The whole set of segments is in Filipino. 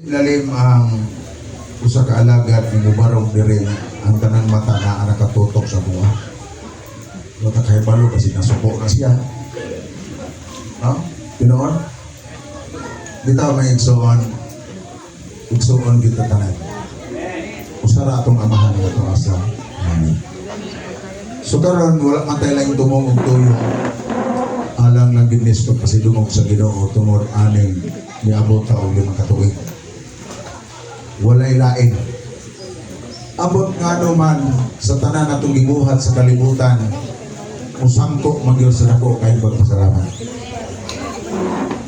Lalim ang usa ka alagad ni mubarog diri ang tanang mata na nakatutok sa buha. Wala kay balo kasi nasuko na siya. No? Tinoon? Bitaw may igsoon kita tanan. Usara atong amahan nga to asa. Amen. So karon wala man tayo lang tumong og tuyo. Alang lang ginis ko kasi dumog sa Ginoo tungod aning niabot ta og 5 ka tuig. Walay lain. Abot nga man sa tanan natong gibuhat sa kalibutan, musangko magyud sa dako kay pagpasalamat.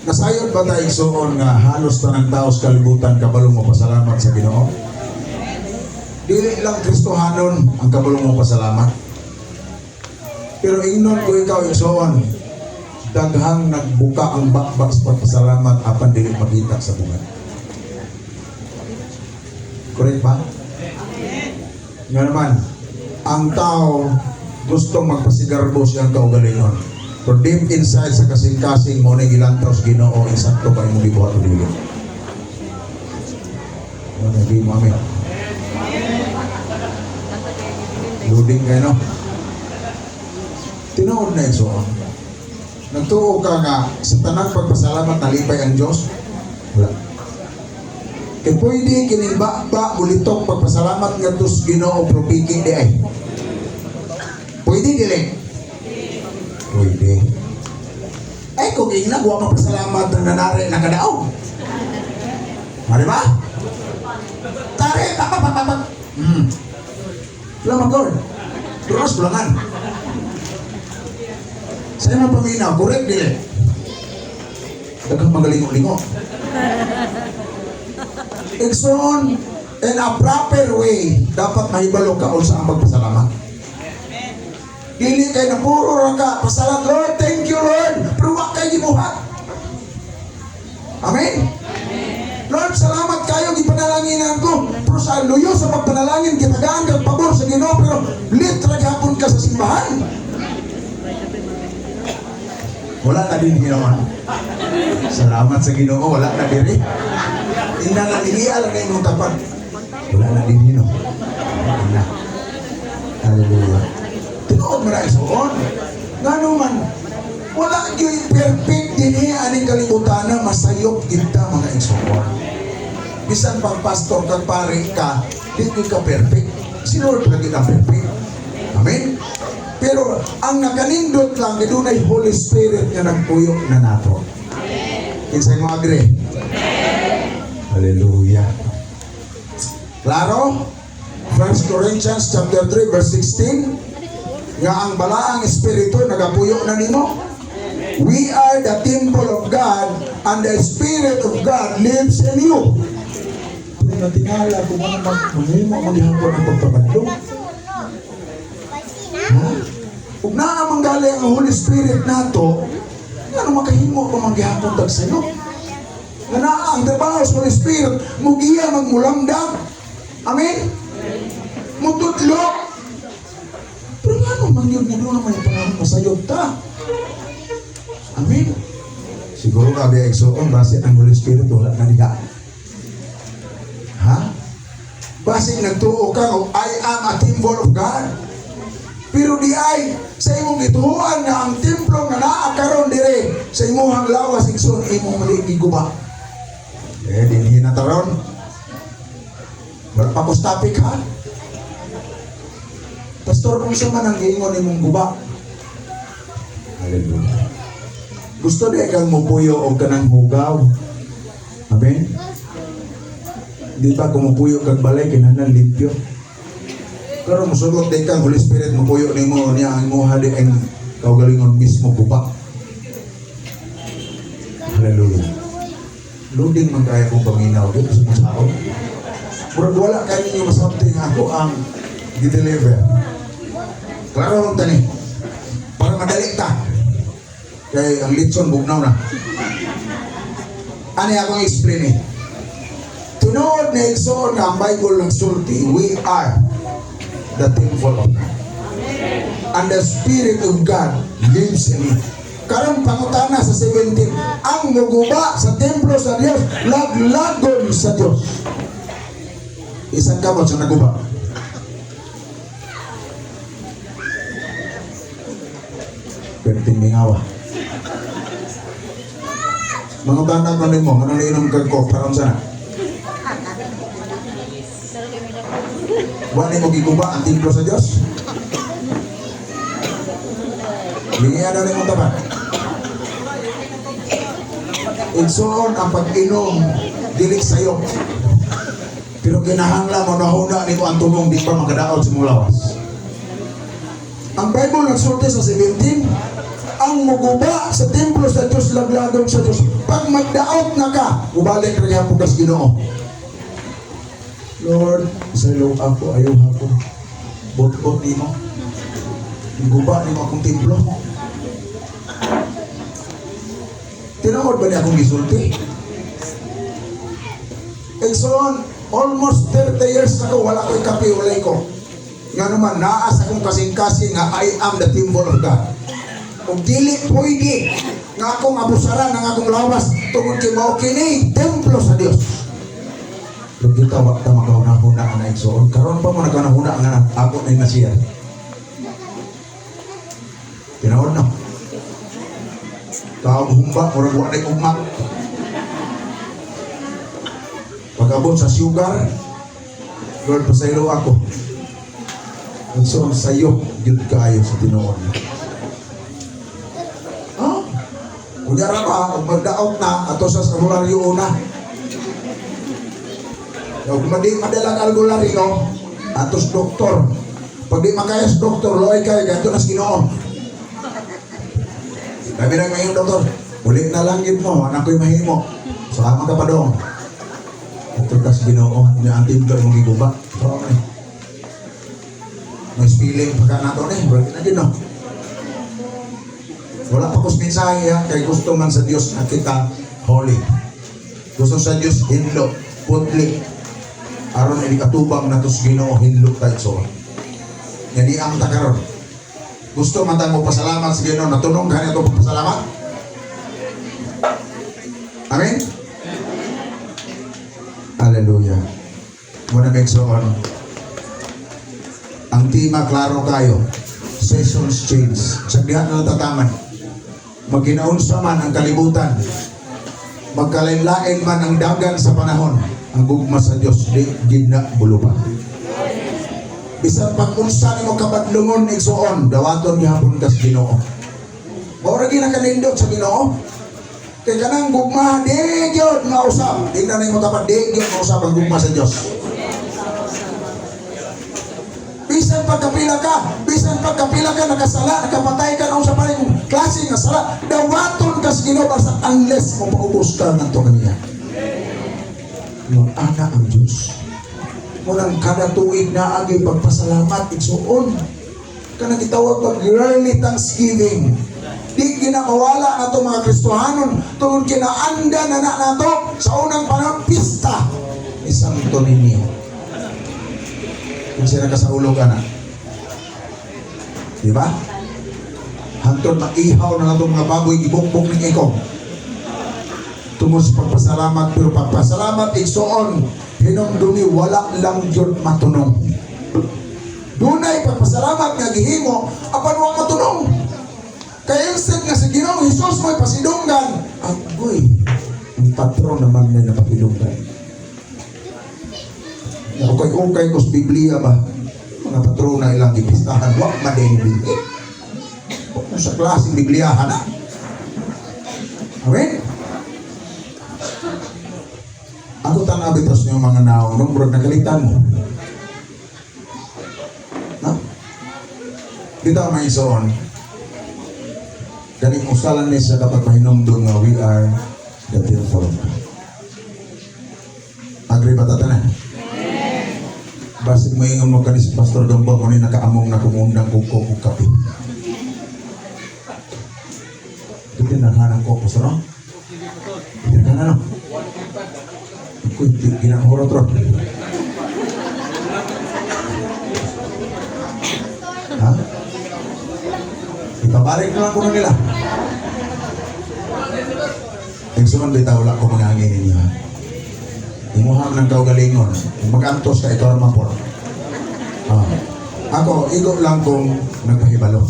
Nasayod ba tayo igsoon nga halos tanang tao sa kalibutan kabalong mo pasalamat sa Ginoo? Dili lang Kristohanon ang kabalong mo pasalamat. Pero ingnon ko ikaw igsoon, daghang nagbuka ang bakbak sa pagpasalamat apan dili makita sa buhat. Correct ba? Nga naman, ang tao gustong magpasigarbo siyang kaugalingon. Pero deep inside sa kasing-kasing mo na ilantaw sa Ginoo, isakto ba yung gibuhat o dili? Hindi mo amin. Loading kayo, no? Tinuod na ito. Nagtuo ka nga sa tanang pagpasalamat nalipay ang Diyos? Wala. Kaya pwede kinibakba ulitok pagpasalamat nga tos Ginoo propiki di ay. Pwede dili? Pwede. Ay kung inagwa magpasalamat ng nanari na kadaog. Mari ba? Tari, papapapapap. Lamang God. Terus bulangan. Saya mau paminaw, correct dili? Dagang magalingo-lingo. Igsoon, in a proper way, dapat mahibalo ka sa ang pagpasalamat. Dili kay na puro ra ka, pasalamat, Lord, thank you Lord, pero wag kay gibuhat. Amen? Lord, salamat kayo, gipanalanginan ko, pero sa luyo sa pagpanalangin, gitagaan kang pabor sa Ginoo, pero litra gihapon ka sa simbahan. Wala na din ginawa. Salamat sa Ginoo, wala na diri. Inna na niliya lang na yung tapat. Wala na din yun. Wala. Hallelujah. Tinood mo na isuon. Nga naman, wala yung perfect din aning kalimutan na masayop kita mga isuon. Bisan pang pastor kang pare ka, di ka perfect. Si Lord lagi na perfect. Amen? Pero ang nakanindot lang, doon ay Holy Spirit na nagpuyok na nato. Kinsay mo agree? Hallelujah. Klaro? 1 Corinthians chapter 3 verse 16 nga ang balaang espiritu nagapuyo na nimo. We are the temple of God and the Spirit of God lives in you. Kung natingala kung ano maghihapon ang pagpapagdong. Kung naamang galing ang Holy Spirit nato, ano makahimo kung maghihapon tag sayo? Nga na ang trabaho sa Holy Spirit, mugiya magmulamdag. Amen? Mutudlok. Pero nga naman yun, doon naman yung pangasayod ta. Amen? Siguro ka biya igsoon, base ang Holy Spirit, wala na niya. Ha? Base nagtuo ka, I am a temple of God. Pero di ay, sa imong ituhuan nga ang templo nga naakaroon dire, sa imong lawas igsoon, imong maligi guba. Dinhin na taron. Wala pa ko topic ha. Pastor, kung siya man ang giingon ni mong guba. Hallelujah. Gusto di kang mupuyo o kanang hugaw. Amen? Di ba kung mupuyo kag balay, kinahanglan limpyo. Pero musugot di kang Holy Spirit mupuyo ni mo niya ang muha di ang kaugalingon mismo guba. Hallelujah. Loading man kaya kong paminaw dito sa mga tao. Murag wala kayo ninyo something ako ang di-deliver. Klaro lang tani. Para madali ta. Kaya ang litson bugnaw na. Ano akong explain eh. Tunood na igsoon na ang Bible ng sulti, we are the temple of God. And the Spirit of God lives in it. Karon pangutana sa 17, ang muguba sa templo sa Dios, laglagon sa Dios. Isang kamot sa naguba. Perting mingawa. Mangutana ko nimo, ano na inom kag ko karon sana? Wala mo giguba ang templo sa Dios? Lingiya na mo tapat. Igsoon ang pag-inom dili sayo. Pero kinahanglan mo nahuna nimo ang tubong di pa makadaot sa mulawas. Ang Bible nagsulti sa 17, ang muguba sa templo sa Diyos, laglagon sa Diyos. Pag magdaot na ka, ubalik rin ang pugas Ginoo. Lord, sa ilong ako, ayaw ako. Bot-bot di mo. Guba ni mo akong templo. Tinawad ba niya akong gisulti? And so on, almost 30 years ago, wala ko ikapi, walay ko. Nga naman, naas akong kasing-kasing nga I am the temple of God. Kung dili pwede nga akong abusaran ng akong lawas tungod kay mao kini templo sa Dios. Pero kita wa ta makahuna-huna ang igsoon. Karon pa mo nagkanahuna nga ako na nasiya. Tinawad na. Tao humba murag wa nay ugma. Pag-abot sa sugar, Lord pasaylo ako. Igsoon sayo gyud kaayo sa tinuod. Kunyara pa, kung magdaot na, ato sa albularyo una. Kung madalang albularyo, atos doktor. Pag di makayas doktor, loay kayo, ganito na Ginoo. Sabi na ngayon, doktor, uli na lang yun mo, anak ko'y mahimo. Sama ka pa doon. Ito kas Ginoo, inaantin ka mong iguba. So, okay. May spilling pagka nato eh, berarti na Ginoo. Wala pa kus mensahe ha, kay gusto man sa Diyos na kita holy. Gusto sa Diyos hinlo, putli. Aron ini katubang na tos Ginoo hinlo tayo so. Yan ang takaron. Gusto man tayo pasalamat sa Ginoo, natunong ka nito pasalamat. Amen. Hallelujah. Muna megsoon. Ang tema klaro kayo. Seasons change. Sagdihan na tataman. Magkinaunsa man ang kalibutan, magkalain-lain man ang dagan sa panahon, ang gugma sa Diyos di gina bulupan. Bisan pag-unsa ni mo kabadlungon igsoon, dawaton gihapon kas Ginoo. Maura ginakanindot sa Ginoo. Kay kanang gugma di gyud mausap. Tingnan na mo tapat di gyud mausap ang gugma sa Diyos. Bisan pagkapila ka nakasala, nakapatay ka na sa paling klase nga sala, dawaton ka sa Ginoo basta unless mo paubos ka ng to kaniya. Yung ana ang Diyos. Munang kada tuig na agay pagpasalamat, igsuon. Kanang itawag pag yearly thanksgiving. Di ginakawala na ito mga Kristohanon, tungkol kinaanda na nato sa unang panahon, pista. Isang ito ninyo. Kung sila ka sa ulog, anak. Diba? Hantod maihaw na itong mga baboy, ibukbok ng ikong. Tungkol sa pagpasalamat, pero pagpasalamat, igsoon, hinumdumi, wala lang yun matunong. Dunay pagpasalamat nga gihimo, apan wala matunong. Kaya instead nga sa Ginoong Hesus mo'y pasidunggan, agoy, ang patron naman na napapilunggan. Okay ko sa Biblia ba? Mga patron na ilang ipistahan, wak madengbil. Sa klaseng Bibliahan. Amen? Ako tanabitas niyo mga naong nung murag nakalitan mo. No? Dito ang may isoon. Galing usalan niya sa dapat mahinom doon nga we are the temple of God. Agree ba tatanan? Basig mo ingon mo kanis Pastor Dombo kung nakaamong na kumundang kuko kong kape. Ito naghanang ko, Pastor, no? Ito ka na, no? Ako yung ginamuro tro. Ha? Ipabalik na lang ko na nila. Igsoon bitaw la ko manangin ninyo. Imuha ng kaugalingon. Magantos ka ikaw naman po. Ako, igo lang kung nagpahibalo.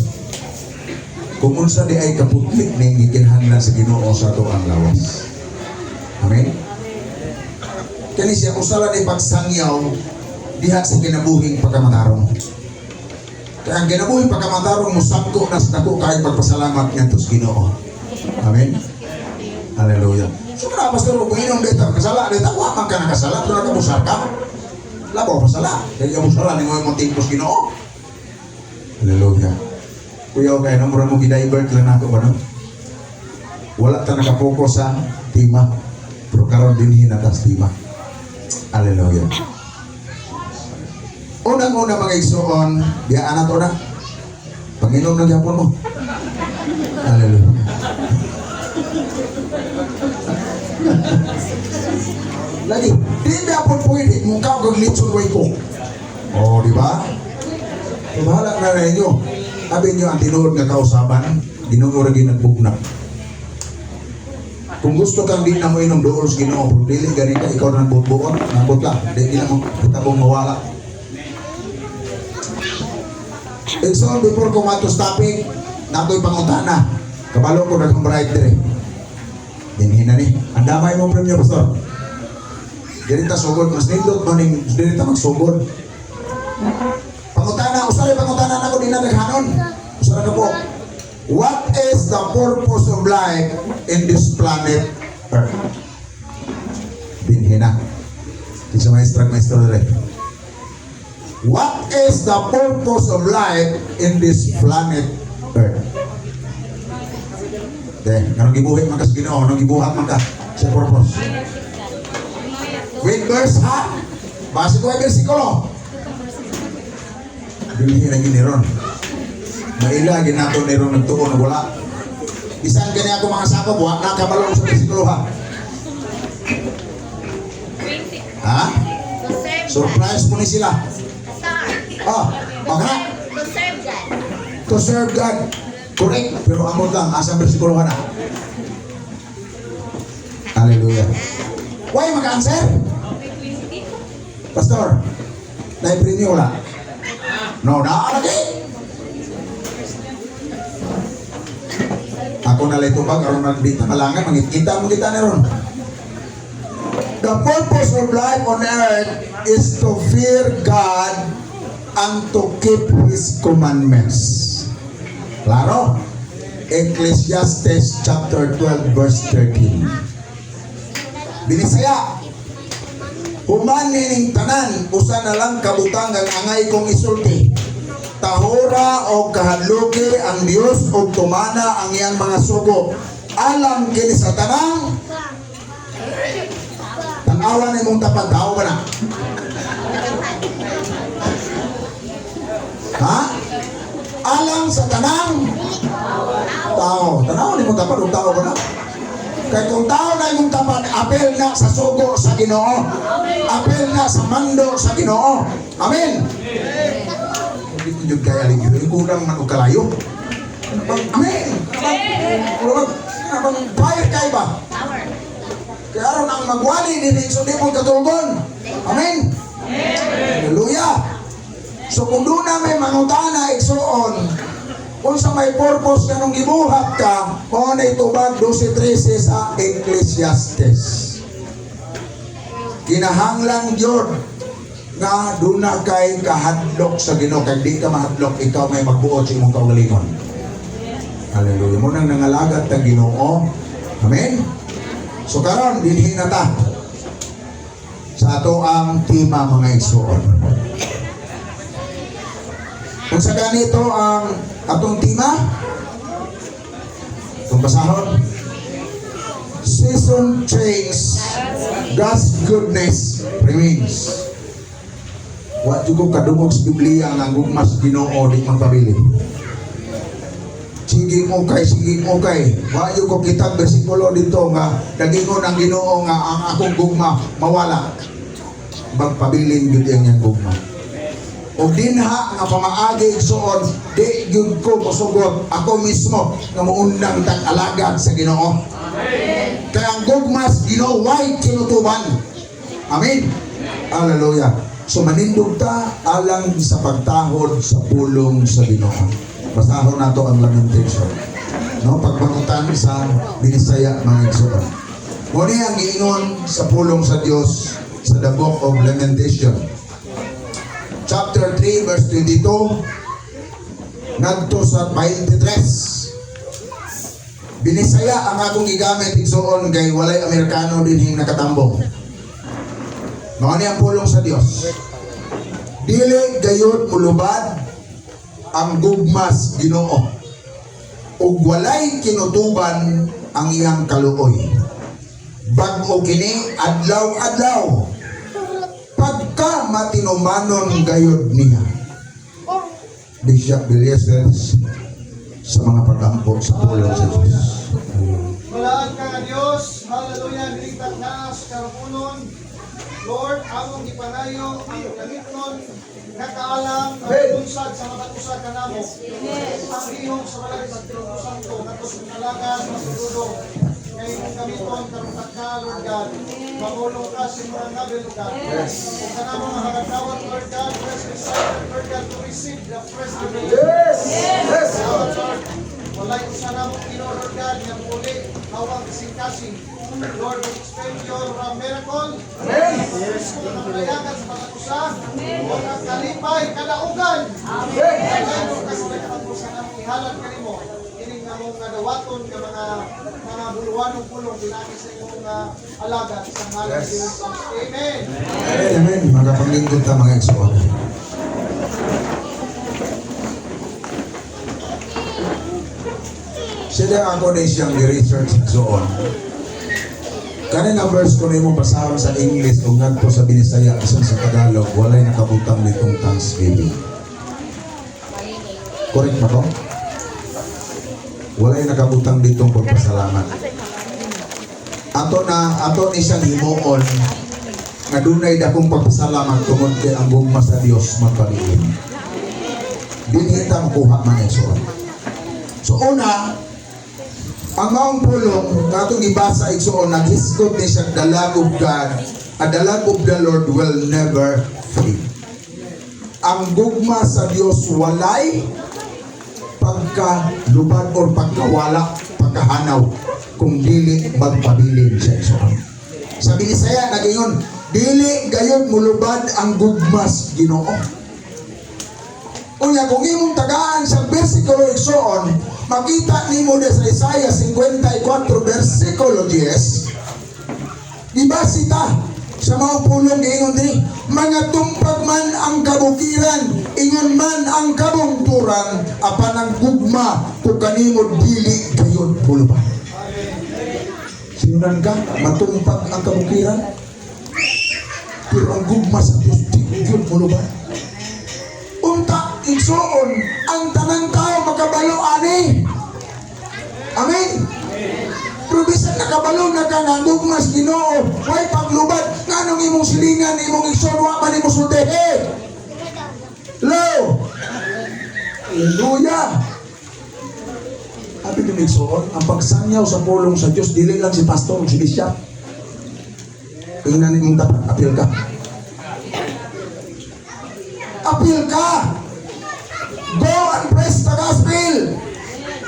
Kung unsa di ay kaputlik ning gikinahanglan sa Ginoo sa ato ang lawas. Amen. Kani siya usala ni pagsangyaw diha sa kinabuhing pagkamatarong. Kaya ang kinabuhing pagkamatarong musabko na sa dako kay pagpasalamat ngadto sa Ginoo. Amen. Hallelujah. So na pastor kung inom dito kasala dito wa man ka nakasala pero nakabusar ka. Labo pasala. Kaya busara ni mo timpos Ginoo. Hallelujah. Kuya kay namura mo gidivert lang nako ba no? Wala ta nakapokus sa tima. Pero karon din hinatas tima. Hallelujah. Unang-una mga igsoon, biyaan na to na. Panginom ng yapon mo. Hallelujah. Lagi, di yapon pwede, mukha kang litson way ko. O, di ba? Bahala na rin nyo. Sabi nyo, ang tinuod nga kausaban, ginuguragi nagbugnak. Kung gusto kang di na mo inom doon sa Ginoo, dili ganito ikaw nang buot-buot, nabot lang, di na mo kitabong mawala. And so, before ko matos topic, nato'y pangutana. Kabalo ko na kang bright dire. Dinhina ni, ang damay mo premyo, pastor. Dirita sugod, mas nindot mo ning dirita magsugod. Pangutana, usara pangutana na ko din na naghanon. Usara ka po. What is the purpose of life in this planet Earth? Binhina. Isa maestro rin. What is the purpose of life in this planet Earth? Anong gibuhat man ka sa Ginoo? Anong gibuhat man ka sa purpose? With verse ha? Base ko ay versikulo. Binhina giniron. Maila ginato ni ron nagtuon na wala. Bisan kani ako mga sako buhat na kabalong sa bersikulo ha. Ha? Surprise mo ni sila. Magna? To serve God. To serve God. Correct. Pero amot lang, asa bersikulo ka na. Hallelujah. Why mag-answer? Pastor, na-print niyo wala? No, lagi. Ako na lang ito ba, karoon na dito malangan, magkita mo kita na ron. The purpose of life on earth is to fear God and to keep His commandments. Klaro? Ecclesiastes chapter 12 verse 13. Binisaya, human nining tanan, usa na lang kabutang ang angay kong isulti. Tahura o kahadluki ang Dios o tumana ang iyang mga sugo. Alam kini sa tanang tanawa na imong tapat tao ba na? Ha? Alam sa tanang tao. Tanawa na imong tapat o tao ba na? Kaya kung tao na imong tapat, apel na sa sugo sa Ginoo. Apel na sa mando sa Ginoo. Amen. Hindi ko yung kaya rin yun. Kulang man o kalayo. Amen! Anabang fire kayo ba? Kaya araw na ang magwali din so di mo katulgon. Amen! Hallelujah! So kung doon na may mangutana, iksoon, kung sa may purpose na nung gibuhat ka, kung na itubag 12:13 sa Ecclesiastes. Kinahanglang yun nga doon na kay kahadlok sa Ginoo, kay di ka mahadlok, ikaw may magbuot sa imong kaugalingon. Hallelujah. Mo nang nangalagat ang Ginoo. Amen. So karon dinhi na ta sa ato ang tema mga igsoon. Kung sa ganito ang atong tema, itong basahon, season change, God's goodness remains. Wa jud ko kadungog sa Biblia nga gugmas Ginoo di magpabili. Sige mo kay. Wa jud ko kitag bersikulo dito nga dagingon ang Ginoo nga ang akong gugma mawala. Magpabilin gyud ang gugma. O dinha nga pamaagi igsoon, di gyud ko mosugot ako mismo nga muundang tag alagad sa Ginoo. Amen. Kaya ang gugmas, ginaway kinutuban. Amen. Hallelujah. So manindog ta alang sa pagtahod sa pulong sa Ginoo. Basahon nato ang lamentation. No, pagbangutan sa Binisaya mga igsoon. Muna ang giingon sa pulong sa Dios sa the book of Lamentation. Chapter 3 verse 22 ngadto sa 23. Binisaya ang akong gigamit igsoon kay walay Amerikano dinhing nakatambong. Mao ni ang pulong sa Dios. Dili gayud mulubad ang gugmas Ginoo. Ug walay kinutuban ang iyang kaluoy. Bag-o kini adlaw-adlaw. Pagka matinumanon gayud niya. Bishop Belieses sa mga pagampo sa pulong sa Diyos. Malaan ka nga Diyos, hallelujah, niligtas na sa karapunon. Lord, among ipanayo ang gamiton nga kaalam na bunsad sa matag-usa ka namo. Ang ihong sa balay sa Espiritu Santo natos kalangan masududong kay imong gamiton karong pagka, Lord God. Mamulong ka sa mga nabi, Lord God. Kung ka namo mga kagawad, Lord God, press beside, Lord God, to receive the first revelation. Yes! Lord, walay usa namo Ginoo, Lord God, nga muli hawang kasing-kasing. Lord, we expect your miracle. Amen. Yes. Kung napalayagan sa mga usa, huwag kang kalipay, kalaugan. Amen. Amen. Kasi nagkatapusan ang ihalat ka nimo. Ining na mong nadawaton ka mga buluwanong pulong pinagi sa iyong alaga sa ngalan ng Jesus. Amen. Amen, amen. Magapanglingkod ta mga igsoon. Sila ako na siyang research igsoon. Kanina verse ko na yung basahon sa English o ngadto sa Binisaya isang sa Tagalog, walay nakabutang nitong Thanksgiving. Correct ba to? Walay nakabutang ditong pagpasalamat. Ato ni siyang himuon nga dunay dakong pagpasalamat tungod kay ang gugma sa Dios magpabilin. Dili ta makuha man igsoon. So una, ang maong pulong katong ibasa igsoon naghiskot ni siya the love of God, and the love of the Lord will never fade. Ang gugma sa Dios walay pagkalubad or pagkawala, pagkahanaw kung dili magpabilin siya igsoon. Sa Binisaya nagingon, dili gayon mulubad ang gugmas Ginoo. Unya kung imong tagaan sa bersikulo igsoon, makita nimo sa Isaiah 54 versikulo 10. Ibasita sa mga pulong giingon diri, mga tumpag man ang kabukiran, ingon man ang kabungturan, apan ang gugma kung kanimo dili gayon puluban. Sinunan ka, matumpag ang kabukiran, pero ang gugma sa Diyos dili gayon puluban. Unta igsoon ang tanang tao makabalo ani. Amen. Pero bisan nakabalo na ka nga gugmas Ginoo, way paglubad nganong imong silingan imong igsoon wa man imong sultihe. Lo. Hallelujah. Abi ni igsoon ang pagsanyaw sa pulong sa Dios dili lang si pastor o si bishop. Tingnan imong dapat apil ka. Apil ka. Go and preach the gospel.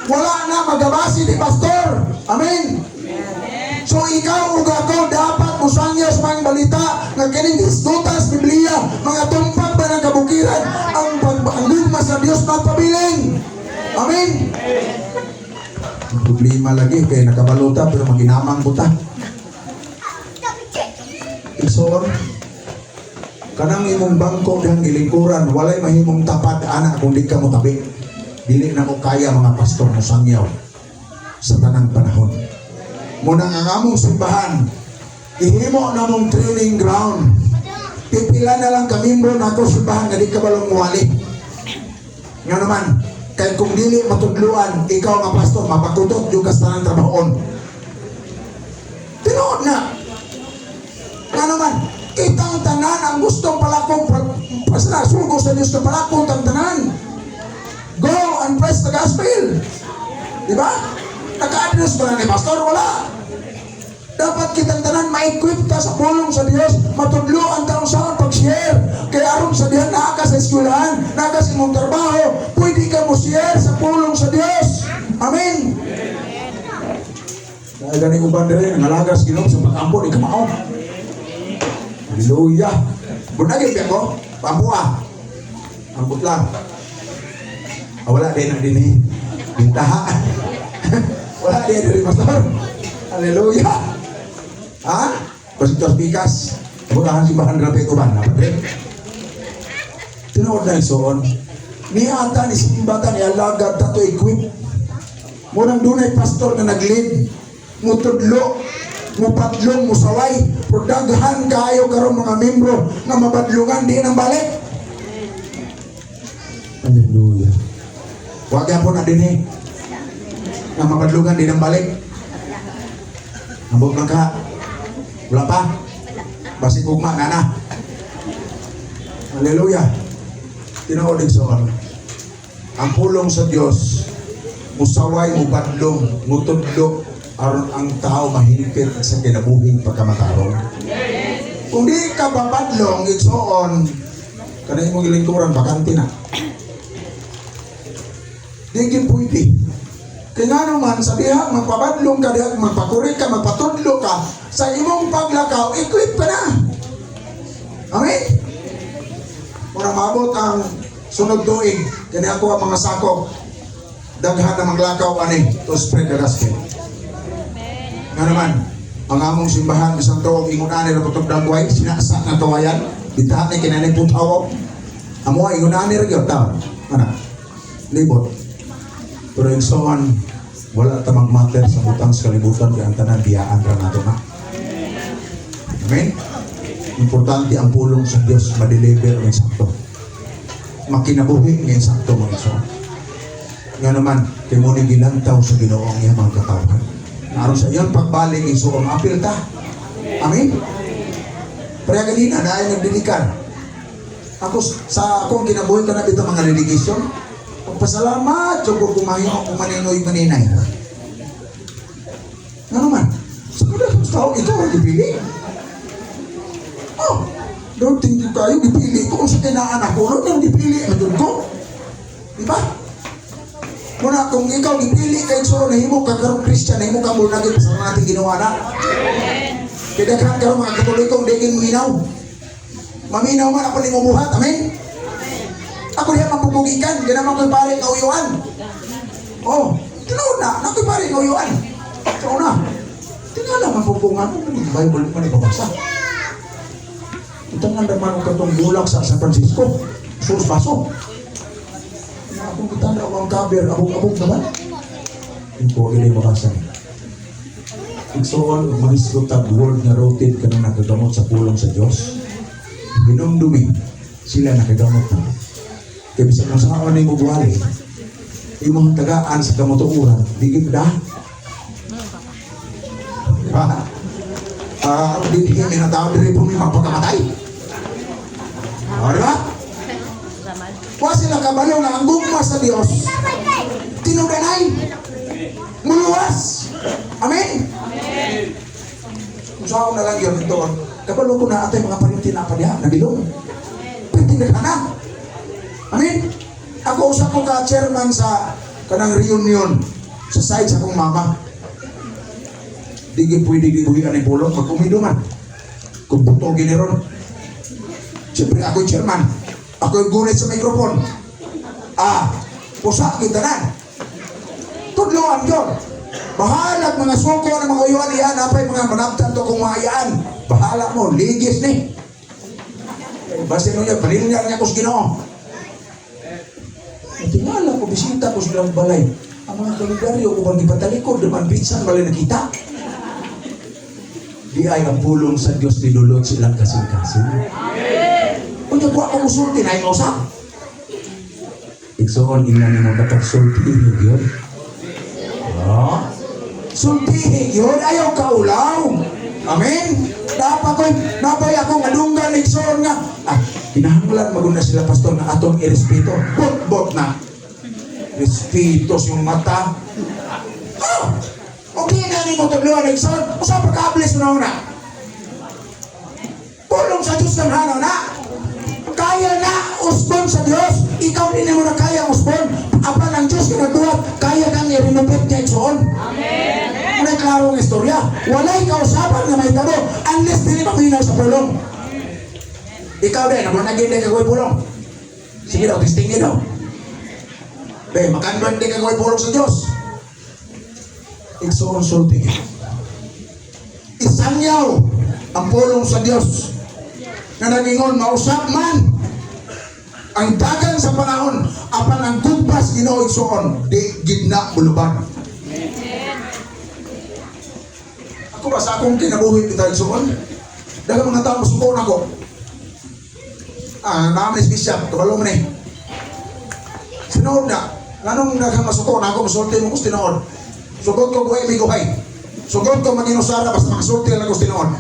Wala na magabasi ni pastor. Amen. So ikaw ug ako dapat musangya sa mga balita nga kining hisgutas Biblia, mga tumpag ba ng kabukiran ang pagbangugma sa Dios magpabiling. Amen. Problema lagi kay nakabaluta pero maginamang buta. Igsoon, kanang imong bangko dihang gilingkuran walay mahimong tapat ana kung di ka mo tabi. Dili na ko kaya mga pastor mo sangyaw sa tanang panahon. Muna ang among simbahan, ihimo na mong training ground. Pipila na lang kamimbro na ako simbahan nga di ka balong muwali. Nga naman, kay kung dili matudluan, ikaw nga pastor, mapakutot yung kastanang trabahoon. Tinood na. Nga naman, kitang tanan ang gustong palakong pasnasugo sa Diyos na palakong tang tanan. Go and preach the gospel. Diba? Naka-address ba na ni pastor? Wala. Dapat kitang tanan ma-equip ta sa pulong sa Dios, matudlo ang taong sa pag-share. Kaya aron sa diyan naa ka sa eskwelahan, naa ka sa imong trabaho, pwede ka mo share sa pulong sa Dios. Amen. Dahil gani uban dire ngalagas Ginoo sa pag-ampo ni kamao. Hallelujah. Bunagin biya ko, pampuha. Ambot lang. Wala din na din eh. Bintaha. Wala din dari pastor. Hallelujah. Ha? Pasitos bikas. Bukahan si bahan rapi ko ba? Napadre. Tinood na isoon. Ni ata ni simbatan ni alagad tato equip. Munang dunay pastor na nag-lead. Mutudlo. Mupatlong, musaway. Prodaghan kayo karon mga membro na mabadlungan di nang balik. Hallelujah. Huwag yan po na din eh. Na mabadlungan di nang balik. Nabog lang ka. Wala pa. Basi kugma na na. Hallelujah. Tinood soon. Ang pulong sa Dios, musaway, mubadlong, mutudlo, aron ang tao mahigpit sa kinabuhing pagkamatarong. Kung di ka babadlong, igsoon, kanay mong ilingkuran, bakante na. Di kin pwede. Kaya nga naman, sa diha, magpabadlong ka diha, magpakurik ka, magpatudlo ka, sa imong paglakaw, equip ka na. Amen? Kung mabot ang sunod tuig, kaya ako ang mga sakop, daghan na maglakaw, ani, to spread the gospel. Nga naman, ang among simbahan, isang tuwag, ingunani na putog dagway, sinasa na tawayan, bitahan na kinanay putawag, amo, ingunani rin yung tao. Ano? Libot. Pero yung soan, wala tamang matter sa butang sa kalibutan kaya ang tanan biyaan ra nato na. Amen? Importante ang pulong sa Diyos ma-deliver ng sakto. Makinabuhi ng sakto mga soan. Nga naman, kay mo ni gilantaw sa Ginoong niya mga katawan. Naroon sa iyon pagbalik yung soan, apil ta. Amen? Kaya ganina, dahil nagdilikan. Ako, sa akong kinabuhi ka na dito mga relegation, pasalamat so kung kumahin kung maninoy-maninay. Ano man? Sa kada tao, ikaw ang dipili. Oh, don't think kayo dipili ko kung sa kinaanak ko, don't yung dipili ang doon ko. Diba? Muna, kung ikaw dipili kayo so na himo kakarong Christian, na himo ka mula naging pasama natin ginawa na. Kaya kan karong mga katolikong digin minaw. Maminaw man ako ni mumuhat. Amen? Ako diyan mapupugikan, di naman ko'y pare kauyuan. Oh, tinood na, nako'y pare kauyuan. Tinood na. Tingala mapupungan, Bible man ipabasa. Itang naman ko itong bulak sa San Francisco. Sus paso. Akong kitanda ko ang cover, abog-abog naman. Hindi ko hindi mabasa. Igsoon, mag-isrutag word na rotate ka na nakagamot sa pulong sa Diyos. Binumdumi, sila nakagamot na. Kaya bisa kung saan ay bubuhali, yung mga tagaan sa kamotuuran, digim da. Diba? Hindi na tao din po may magpagkamatay. Diba? Kuha sila kabalo na ang gugma sa Diyos, tinuganay, muluwas. Amen? Kung saan na lang yun ito, kabalo ko na atay mga parintin na pa diha, nagilong. Pintindag na. Amen? Ako usap ko ka chairman sa kanang reunion sa side sa akong mama. Di pwede gibuhian ng pulong pag umiduman. Kung buto giniron. Siyempre ako chairman. Ako yung gunit sa microphone. Pusa kita na. Tudloan yun. Bahalag mga suko ng mga uyuan iyan. Apay mga manabtan to kung maayaan. Bahala mo, ligis ni. Basta nyo niya, panilyar niya ko sa Ginoo. Tingala ko, bisita ko silang balay. Ang mga kalugaryo ko bang ipatalikod, naman bitsan balay nakita. Di ay ang pulong sa Diyos nilulot silang kasing-kasing. Kung niya ko ako musulti, na yung usap. Iksoon, ina niyo magkatag sultihig yun. Sultihig yun, ayaw kaulaw. Amen? Napay ako ngalunggan, iksoon nga. Kinahanglan maguna sila pastor na atong irespeto. Bot na. Respetos yung mata. O di na ni mo tuluan ng son, usa pagka-bless mo na. Pulong sa Diyos ng hanaw na. Kaya na usbon sa Diyos. Ikaw din mo na kaya usbon. Apa ng Diyos ginagawa, kaya kang i-renovate niya iksoon. Amen. May klarong istorya. Walay kausapan na may tabo unless dili maminaw sa pulong. Ikaw din, naman naging din kagoy pulong. Sige daw, testingin daw. Makanban din kagoy pulong sa Diyos. Iksoon sulti. Isangyaw ang pulong sa Diyos na nagingon mausap man ang dagan sa panahon apan ang kumpas Ginoo igsoon di gidna buluban. Ako ba sa akong kinabuhi kita igsoon? Daghang mga tao masuko na ko. Namin bishop, kabalo mo ni. Sinood na. Nganong daghang masuko na ako, masulti mo ko tinood. Sugod ko buhay may guhay. Sugod ko maginusara basta makasulti lang ko tinood.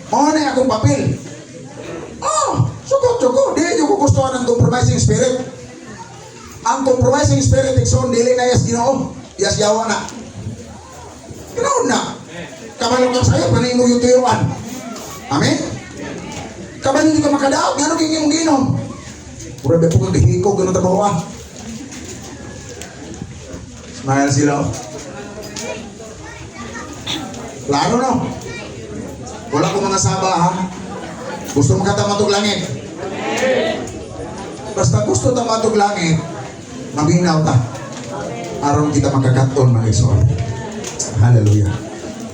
Mao na akong papel. Sugod. Di nyo ko gusto ng compromising spirit. Ang compromising spirit ikson dili na yas Ginoo. Yas yawa na. Ginoo na. Kabalo ka sa'yo, panin mo yung tuyuan. Amen? Kabalo nyo ka makadaot, nga nung yung ginom. Pura po kang gihiko, gano'n tabawa. Smile sila. Klaro no? Wala ko mga saba ha? Gusto makatamatog langit? Basta gusto tamatog langit, maminaw ta. Aron kita makakaton mga iso. Hallelujah.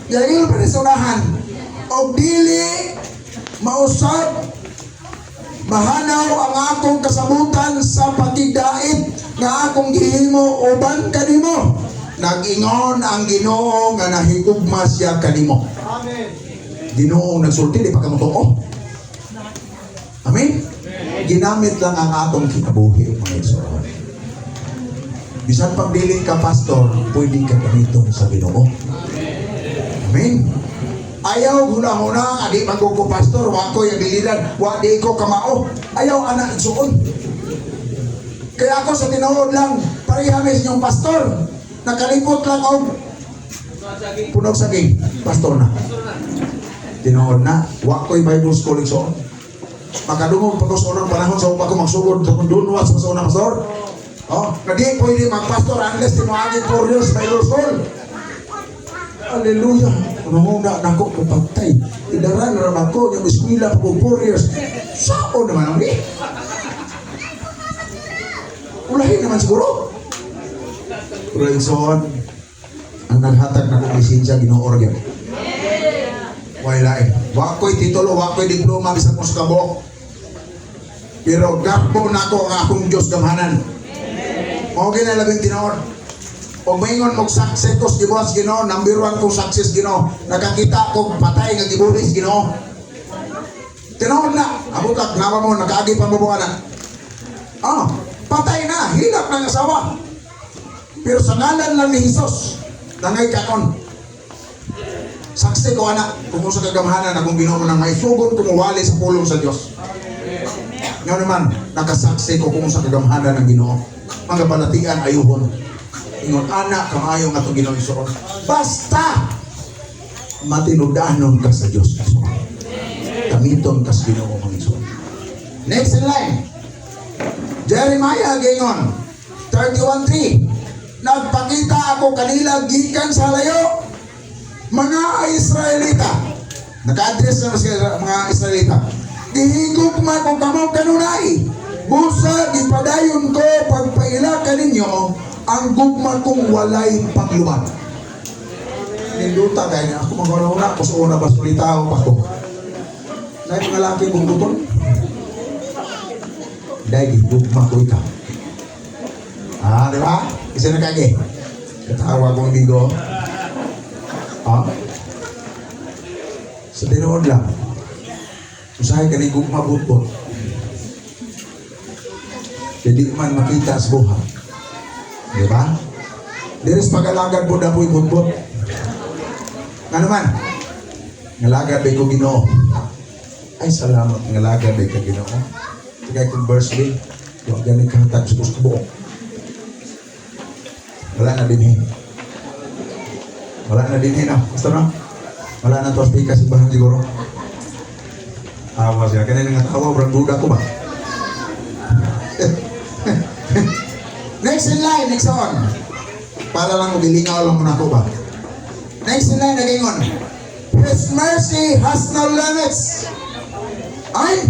Dahil panisurahan, o dili mausap, mahanaw ang akong kasabutan sa patigdait nga akong gihimo uban kanimo. Nag-ingon ang Ginoo nga nahigugma siya kanimo. Amen. Ginoo nagsulti, di pa ka motoo. Amen? Ginamit lang ang atong kinabuhi, mga isoon. Bisan pagdiling ka, pastor, pwede ka gamiton sa Ginoo. Amen? Ayaw huna-huna, adi magkuko pastor, wako yung dililan, wadi ko kamao. Ayaw anak isoon. Kaya ako sa tinood lang, parihamis yung pastor, nakalimot lang o punog saging, pastor na. Tinood na, wako'y Bible school isoon. Makadungog pa ko sa unang panahon sa upang ko magsugod sa kundunwa sa unang pastor. Nadi pwede magpastor unless tinuagin 4 years Bible school. Hallelujah. Unang-una na ako kapagtay. Idaran na naman ako yung eskwila pa ko 4 years. Saan naman ang di? Ulahin naman siguro. Urainson, ang naghatag na kong lisensya Ginoo-organ. Wala wako'y titulo, wako'y diploma bisag mo sa kabok. Pero gakbo na ako ang akong Diyos gamhanan. Okay na labing tinood. O maingon mong success gibuhas Ginoo, number 1 kong success Ginoo. Nakakita ko patay nga gibuhis Ginoo. Tinood na, abutak, nawa mo, nakaagi pa mo na. Patay na, hilap ng asawa. Pero sa ngalan lang ni Jesus, nangay kanon. Saksi ko anak, kung sa kagamhanan akong Ginoo nang maisugon kumuwali sa pulong sa Diyos. Ngayon naman, nakasaksi ko kung sa kagamhanan ng Ginoo. Mga balatian ayuhon. Ingon, anak, kamayo nga itong Ginoo isuon. Basta, matinudanon ka sa Diyos. Kamiton ka sa Ginoo mga isuon. Next in line. Jeremiah gingon 31:3. Nagpakita ako kanila gikan sa layo. Mga Israelita, naka-address na sa mga Israelita, gihigog man kung kamo kanunay, busa gipadayon ko pagpaila kaninyo ang gugma kong walay paglubat. Ninduta kaya ako maguna-una, kusuuna ba sulitaw pa ko. Dahil mga laki kong buton, dahil gugma ko ikaw. Di ba? Isa na kage. Katawa kong bigo. Sa tinood lang, usahay ka ni gugma butbot. Hindi man makita sa buhay. Di ba? Diris pag-alagad po na po'y butbot. Nga naman, ngalagad ba'y ko Ginoo. Ay, salamat, ngalagad ba'y ka Ginoo. Kaya kong verse B, huwag ganit kahatag sa gusto buong. Wala na din Wala na din na. Basta na. Wala na to speaker si Bahang siguro. Awas ya. Kaya nga tawa, brang duda ko ba? Next in line, next on. Para lang magilingaw lang muna ko ba? Next in line, nagingon. His mercy has no limits. Ay,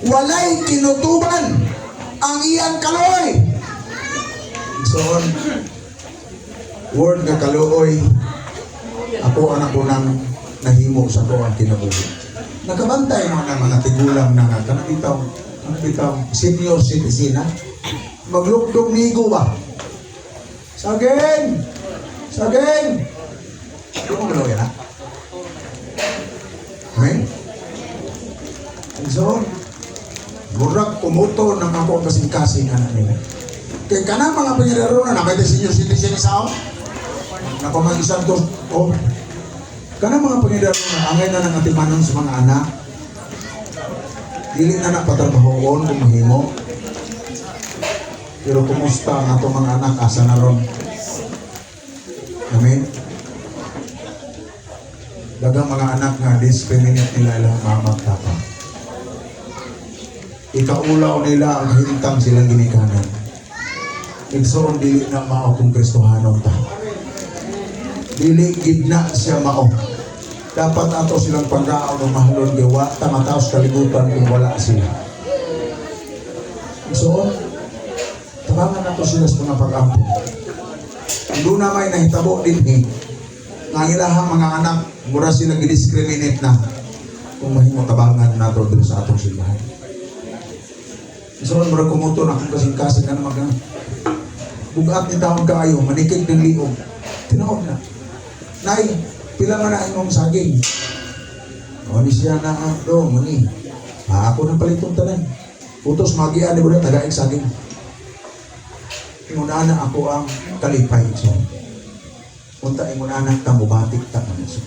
walay kinutuban ang iyang kaloy. So, word nga kaloy, ako anak ko nang nahimo sa ko ang kinabuhi. Nakabantay mo ng mga tigulang na nga, kanabitaw, senior citizen ha? Maglugdog nigo ba? Saging! Saging! Ano mo galaw yan ha? Amen? And so, murag umuto ng ako kasing-kasing anak nila. Kaya ka na mga pangiraro na nakita senior citizen sa ako. Napamag-isang to. Oh. Ka na mga pangiraro na angay na ng atimanon sa mga anak. Dili na napatrabahoon kung mahimo. Pero kumusta ang ato mga anak asa na ron? Amen? Dagang mga anak nga discriminate nila ilang mama at papa. Ikaulaw nila ang hintang silang ginikanan. Igsoon dili na mao kung Kristohanon ta. Dili gidna siya mao. Dapat ato silang pagkaon ng mahalon gawa tamataos kalibutan kung wala sila. Igsoon, tabangan nato sila sa mga pag-ampo. Doon na may nahitabo din nga ilahang mga anak mura sila gidiscriminate na kung mahimo tabangan nato dito sa atong simbahan. Igsoon, mura kumuto na kung kasing-kasing na naman bugat ni taon kaayo, manikig ng liog. Tinaog na. Nay, pila man na imong saging. O ni siya na do, muni. Ako na palitong tanan. Utos magian ni budak tagaing saging. Ingon na ako ang kalipay so. Unta ingon anak ta mubatik ta man so.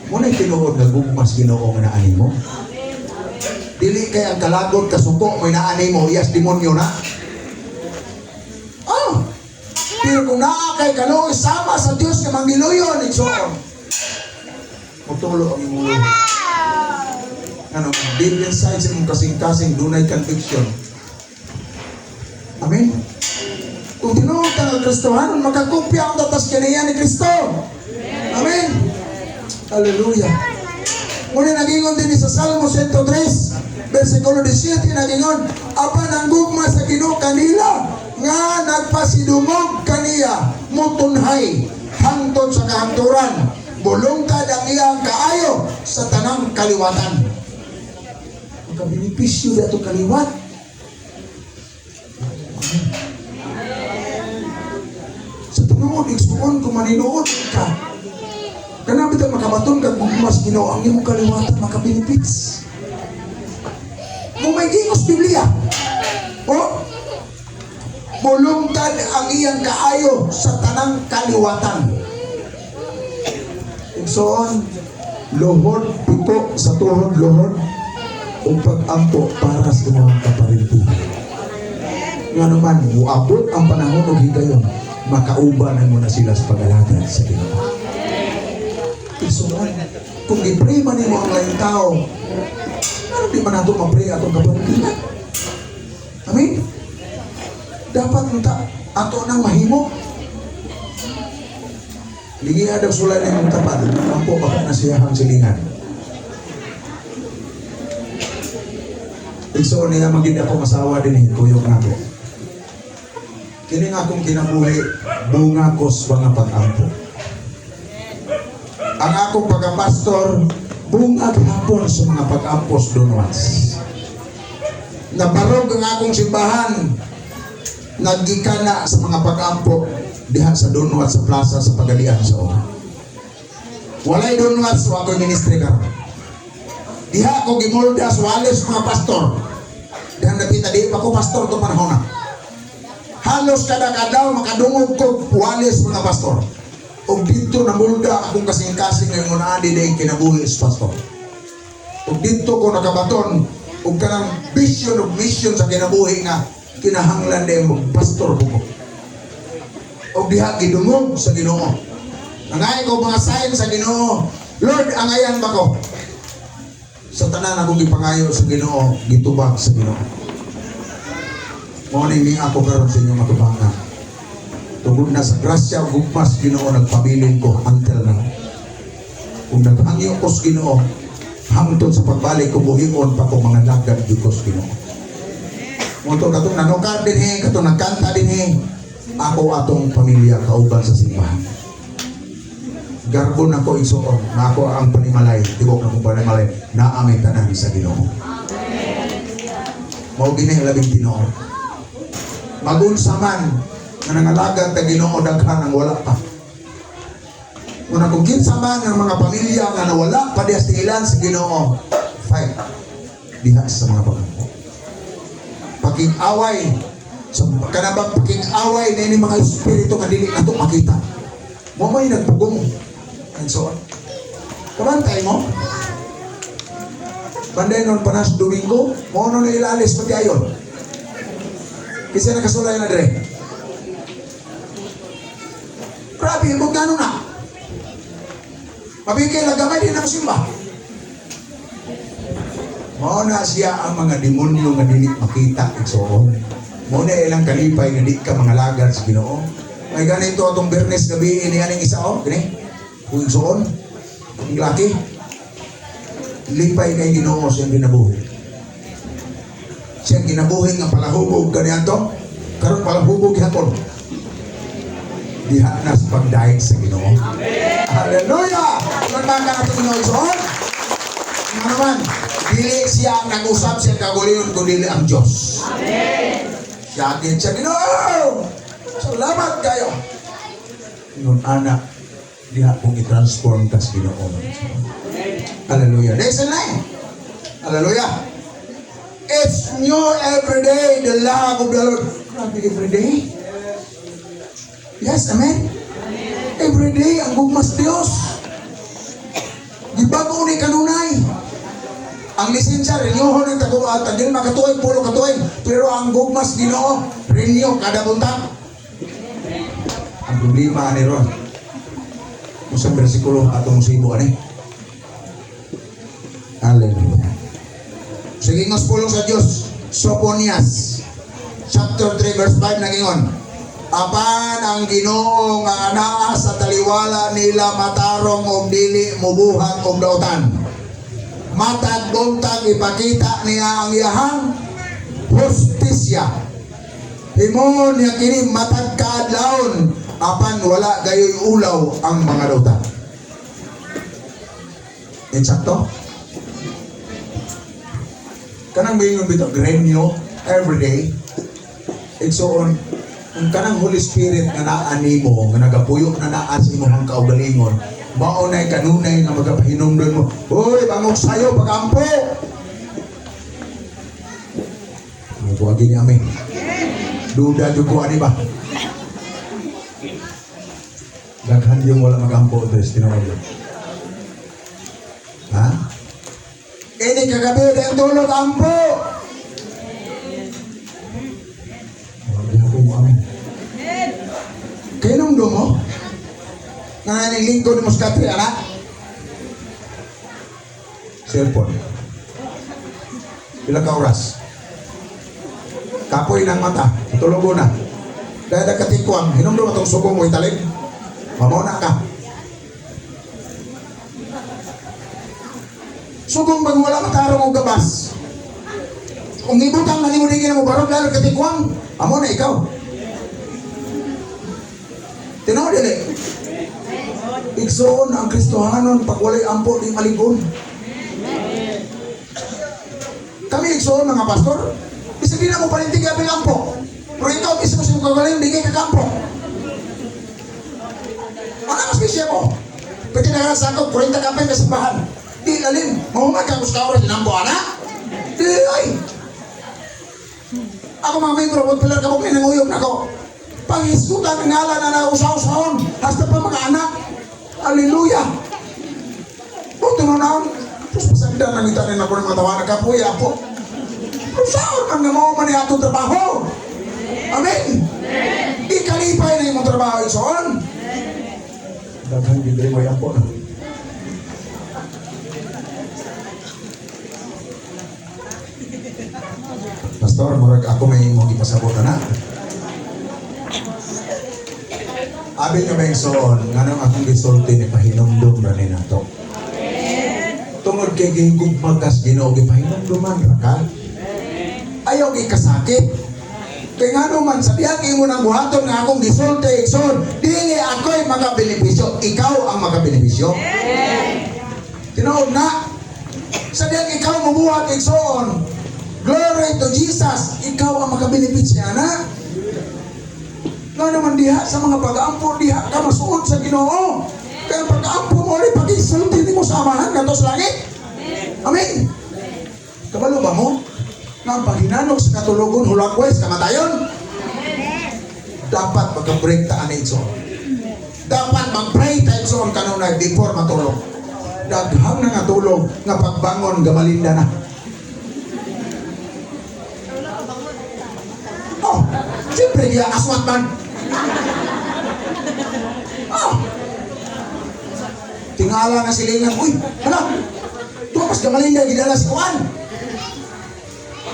Muna tinuod nga gugmas Ginoo nga naani mo. Dili kay ang kalagot kasuko may naani mo, iyas demonyo na. Pero kung naakay kaloy sama sa Diyos nga mangiluyon igsoon. Mutulo ang imulo. Ano, deep inside sa mong kasing-kasing dunay conviction. Amen. Kung tinuod ka ng Kristohanon, makakopya ang tatas kaniya ni Kristo. Amen. Hallelujah. Muna nagingon din sa Salmo 103, versikulo 17, nagingon, apan ang gugma sa Ginoo kanila nga nagpasidungog kaniya mutunhay hangtod sa kahanturan bulungkad ang iyang kaayo sa tanang kaliwatan. Magkabinipisyo dato kaliwat. Sa tinuod igsuon kung maninuod ka kana bitang makabaton kag gugmas Ginoo ang imong kaliwatan makabinipits. Kung may gingos Biblia bulungtad ang iyang kaayo sa tanang kaliwatan. Igsoon, luhod pito sa tuhod luhod o pag-ampo para sa mga kaparintuhan. Nga naman, muabot ang panahon o higayon, makauban mo na sila sa pag-alagad sa Ginoo. Igsoon, kung i-pray man mo ang laing tao, ano di man nato ma-pray atong kaparintuhan? Amen? Dapat unta ato nang mahimo. Ligi adab sulay na yung tapat. Ampo baka nasiyahang silingan. Igsoon niya maging ako masawa din kuyog na ako. Kini nga akong kinabuhi, bunga ko sa mga pag-ampo. Ang akong pagkapastor, bunga hapon sa mga pag-ampos donwas. Nabarog ang akong simbahan, nagikana sa mga pag-ampo diha sa Dunwat sa plaza sa Pagalian sa Oha. Walay Dunwat sa ako'y ministry karon. Diha ako gimolda sa walis mga pastor. Diha napita di pa ko pastor to panahon na. Halos kada kadaw makadungog ko walis mga pastor. Og dito namulda akong kasing-kasing ngayon adi day kinabuhi sa pastor. Og dito ko nakabaton og kanang vision of mission sa kinabuhi nga kinahanglan din mo pastor ko. O diha gidungog sa Ginoo. Angay ko mga sign sa Ginoo. Lord, angayan ba ko? Sa tanan akong gipangayo sa Ginoo, gitubag sa Ginoo. Mo ni ako karon sa inyong matubangan. Tungod na sa grasya ug gugmas Ginoo nagpabilin ko until now. Kung naghangyo ko sa Ginoo, hangtod sa pagbalik ko buhion pa ko mga lagad jud ko sa Ginoo. Mo to katong nanukar dinhi, katong nagkanta dinhi, ako atong pamilya kauban sa simbahan. Garbon ako isuon, na ako ang panimalay, tibok na kong panimalay, na aming tanan sa Ginoo. Mao gini ang labing Ginoo. Magunsa man nga nangalagad ta Ginoo daghan ang wala pa. Kung kung kinsa man ang mga pamilya nga nawala pa diha sa ilan sa Ginoo, fight diha sa mga pamilya. Pakig-away sa kanabang pakig-away na ini mga espiritu nga dili nato makita. Mo may nagpugong and so on. Kamantay mo? Panday nun panas Domingo, mo nun ilalis pati ayon. Kasi nakasulay na dire. Grabe, huwag gano'n na. Mabigay na gamay din ang simba. Mo na siya ang mga demonyo nga dili makita igsoon. Mo na ilang kalipay nga di ka mga lagad sa Ginoo. May ganito atong Bernes gabi ini aning isa gani. Kung igsoon, ang laki. Lipay kay Ginoo siyang ginabuhi. Siyang ginabuhi nga palahubog kaniadto. Karon palahubog gihapon. Diha na sa pagdaig sa Ginoo. Hallelujah! Magmaka na ito Ginoo igsoon. Ano naman? Dili siya ang nag-usap siya kaguliyon kundi ang Diyos. Amen. Siya din siya Ginoo. Salamat kayo. Nung anak, diha kong i-transform kas Ginoo. Hallelujah. Next line. Hallelujah. It's new every day, the love of the Lord. Grabe every day. Yes, amen. Every day, ang gugmas Diyos. Gibago ni kanunay. Ang lisensya, renew ng taguatan. Din makatuwing, puro katuwing. Pero ang gugmas Ginoo, renew kada buntag. Ang problema ni Ron. Musang bersikulo atong musibo ani. Hallelujah. Sige ngos pulong sa Dios. Sophonias chapter 3 verse 5 nagingon. Apan ang Ginoo nga anaa sa taliwala nila matarong og dili mubuhat og dautan. Matag buntag ipakita niya ang iyahang justisya. Himon niya kini matag kaadlawon apan wala gayoy ulaw ang mga dautan. Insakto? Kanang mayon bitaw gremyo every day. Igsoon ang kanang Holy Spirit nga naa nimo nga nagapuyo na naa sa imong kaugalingon. Mao nay kanunay nga magapahinumdon mo. Hoy, bangog sayo pagampo. Magwagi ni amin. Duda jud ko ani ba? Daghan yung wala magampo tres tinawagan. Ha? Ini kagabi dahil tulog ampo. Magyapo mo amin. Kinong do mo? Nanganing lingkod mo sa katri, anak? Cellphone. Ilang ka oras? Kapoy ng mata. Tulogo na. Dahil nagkatikwang, hinumdum itong sugo mo italig. Mamona ka. Sugong bang wala matarong o gabas. Kung ibutang na ni mo digin mo barog lalo katikwang, amo na ikaw. Tinaw dili. Igsoon ang Kristohanon pag walay ampo di maligon. Kami igsoon mga pastor, isa din na mo palintig ang ampo. Pero ikaw mismo sa mga kagaling, di kayo kakampo. Ano mas bisya mo? Pwede na sa ako, 40 kapay na simbahan. Di lalim, mahuman ka kus kauras dinampo anak? Di ay. Ako mga membro, huwag pilar ka mo pinanguyog na ako. Pangisutan ng ngalan na nausaw-sawon, hasta pa mga anak. Hallelujah. Buto na naon. Tapos pasagdan na ngitanin ako ng mga tawanan ka po, yapo. Saan ang namaman niya itong trabaho? Amen. Ikalipay na yung trabaho isoon. Daghang gid mo yan po. Pastor, murag ako may imong ipasabot na. Abi nga may soon, nga nang akong gisulti ni pahinumdum na ni nato. Tungod kay gihigugmag kas Ginoo gipahinumduman ra ka. Ayaw ikasakit. Kaya nga naman, sabihan mo ng buhaton nga akong gisulti, son, dili ako'y magabenepisyo, ikaw ang magabenepisyo. Tinood na, sabihan ikaw mabuhat, son, glory to Jesus, ikaw ang magabenepisyo na. Nga naman diha, sa mga pag-aampo, diha ka masuod sa Ginoo. Kaya pag-aampo mo rin, pag-isulti mo sa amahan, ganito sa langit. Amen. Kabalo ba mo? Nang paghinanok sa katulugon, hulagwes, kamatayon. Dapat magka-break taan ito. Dapat mag-pray tayo soon kanunay before matulog. Daghang na nga tulog nga pagbangon gamalinda na. Oh, siyempre niya aswat man. Oh. Tingala na silingan, uy, hala, tumas gamalinda, gidala si Kuan.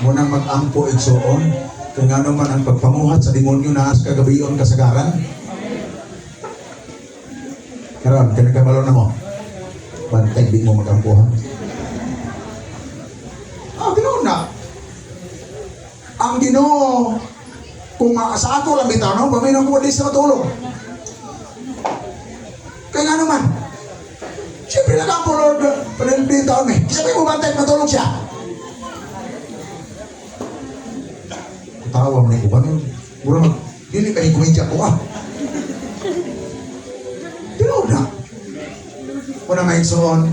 Munang mag-ampo igsoon, kung ano man ang pagpamuhat sa demonyo na as kagabiyon kasagaran. Karon, kinagkamalo na mo. Bantay, di mo mag-ampo ha. Ginoo na. Ang Ginoo, kung sa ako lang bitaw, no? Paminong ko di sa matulog. Kaya nga naman, siyempre nag-ampo Lord, panilbin taon eh. Sabi mo bantay, matulog siya. Tawa mo na ko ba? Mura dili ka kumidya ko Tinood na. Una nga igsoon,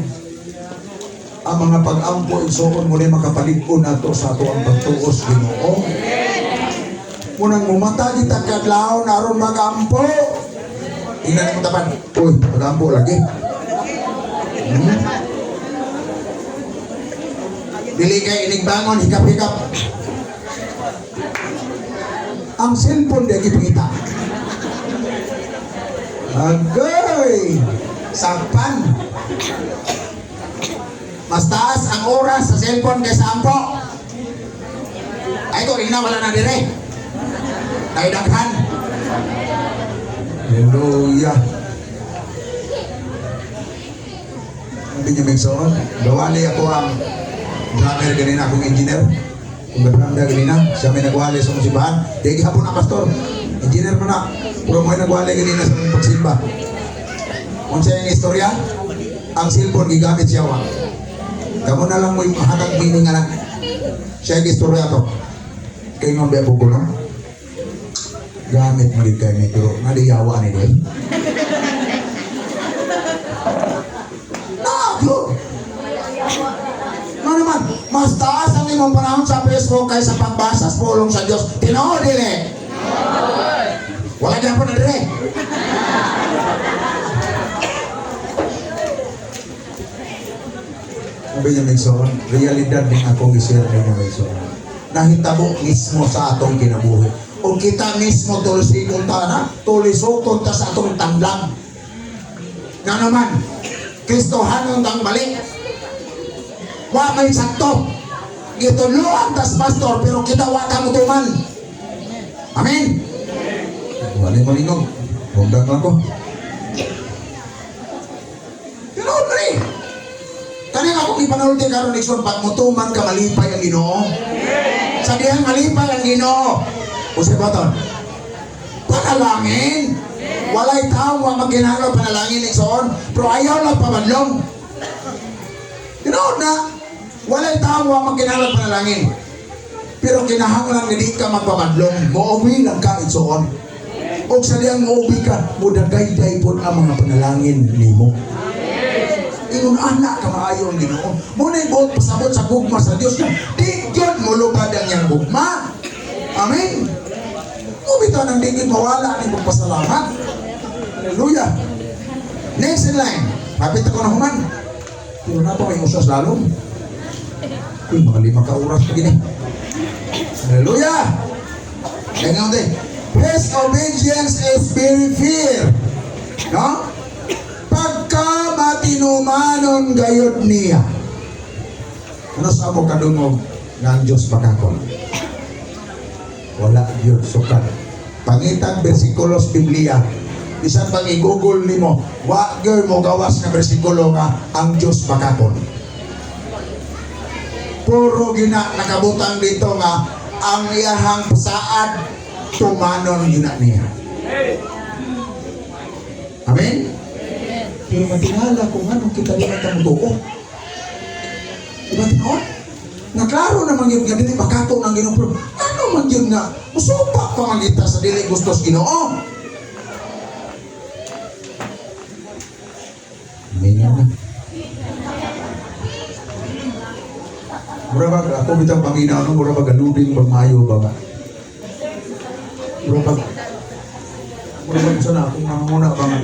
ang mga pag-ampo igsoon muli makapalig-on nato sa ato ang pagtuos Ginoo. Munang mumata kita kadlaw naron mag-ampo. Tingnan mo tapan. Uy, mag-ampo lagi. Dili kay inigbangon hikap-hikap. Ang cellphone dia gipita. Agay! Sampan! Mas taas ang oras sa cellphone kaysa ampo. Ay ko, ina wala na dire. Ay daghan. Hallelujah. Ang binyaming soon, gawali ako ang drummer ganina akong engineer. Kung ganda ganina, siya may nagwali sa musibahan. Digi hapon na pastor, engineer mo na. Puro mo nagwali ganina sa pagsimba. Kung siya yung istorya, ang cellphone gigamit siya wa. Kamu na lang mo yung hatag meaning nga siya yung istorya to. Kayo nga ba po ko no? Gamit mo din kayo may pero naliyawa ni din. Nago! Naman, mas taas ang imong panahon sa Facebook kaysa pagbasa sa pulong sa Diyos. Tinood dire. Wala dyan po na dire. Sabi niya Megson, realidad din akong isir niya Megson. Nahitabo mismo sa atong kinabuhi. O kita mismo tulisikon ta na, tulisokon ta sa atong tamblang. Nga naman, Kristohanon tang balik. Wa may sakto. Gituluan tas pastor pero kita wa kamutuman. Amen. Wala mo lingog. Bundang lang ko. Tinood mo rin. Kanina akong ipanulti karon Nixon pag mutuman ka malipay ang Ginoo. Sa dihang malipay ang Ginoo. Usay baton. Panalangin. Walay tao wa magginahanglan panalangin Nixon, pero ayaw lang pabadlong. Tinood na. Walay tao wa magkinahanglan panalangin. Pero kinahanglan nga di ka magpabadlong. Muuwi lang ka Nixon. O sa diyang muuwi ka, mudagay-day po ang mga panalangin nimo. Ingon anak ka maayo ang Ginoo. Muna yung pasabot sa gugma sa Diyos na di yun mulupad ang niyang gugma. Amen. Kumita ng digit mawala ng pagpasalamat. Hallelujah. Next in line. Kapit ako na human. Pero na pa may usas lalong. Uy, mga 5 ka oras pa gini. Hallelujah. Kaya nga din. His obedience is very fear. No? tinumanon gayod niya. Ano sa mo kadungog ng Diyos makakon? Wala yun, sukat. Pangitang bersikulos Biblia, bisan pag i-google nimo, wa gyud mo gawas na bersikulo nga ang Diyos makakon. Puro gina nakabutang dito nga ang iyahang saad tumanon gina niya. Amen? Pero matingala kung anong kita rin ang tuo. Diba tinoon? Nga klaro naman yun nga dili makato ng Ginoo, pero ano man yun nga musupa pa man kita sa dili gustos Ginoo. Amen na. Mura ba ako bitang panginaw no, mura ba galubing magmayo ba ba? Mura ba sana kung muna ba nga